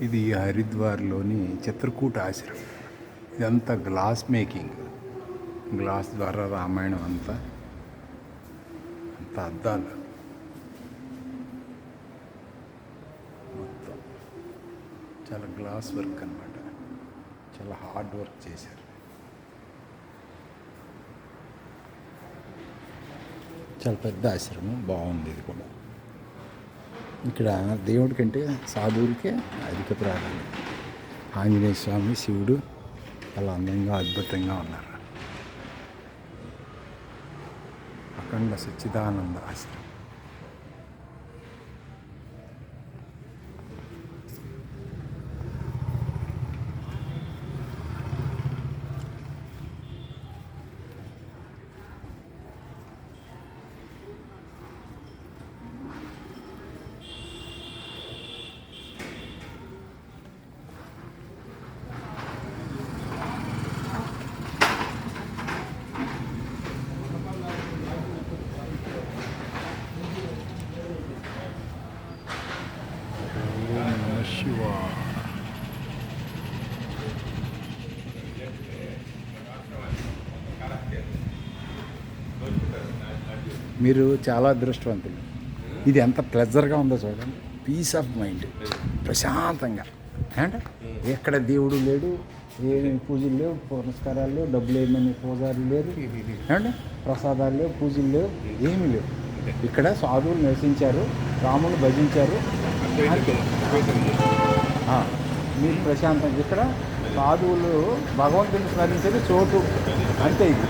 ఇది హరిద్వార్లోని చిత్రకూట ఆశ్రమం. ఇదంతా గ్లాస్ మేకింగ్. గ్లాస్ ద్వారా రామాయణం అంతా అద్దాలు మొత్తం చాలా గ్లాస్ వర్క్ అన్నమాట. చాలా హార్డ్ వర్క్ చేశారు. చాలా పెద్ద ఆశ్రమం, బాగుంది. ఇది కూడా ఇక్కడ దేవుడి కంటే సాధువులకే అధిక ప్రాధాన్యత. ఆంజనేయ స్వామి, శివుడు చాలా అందంగా అద్భుతంగా ఉన్నారు. అఖండ సచ్చిదానంద ఆశ్రమం. శివ మీరు చాలా అదృష్టవంతులు. ఇది ఎంత ప్లెజర్గా ఉందో చూడండి. పీస్ ఆఫ్ మైండ్, ప్రశాంతంగా. అంటే ఎక్కడ దేవుడు లేడు, ఏ పూజలు లేవు, పురస్కారాలు లేవు, డబ్బులు ఏమని పూజారులు లేరు, అంటే ప్రసాదాలు లేవు, పూజలు లేవు, ఏమీ లేవు. ఇక్కడ సాధువులు నివసించారు, రాముని భజించారు. మీరు ప్రశాంతంగా ఇక్కడ సాధువులు భగవంతుని స్మరించేది చోటు అంతే. ఇది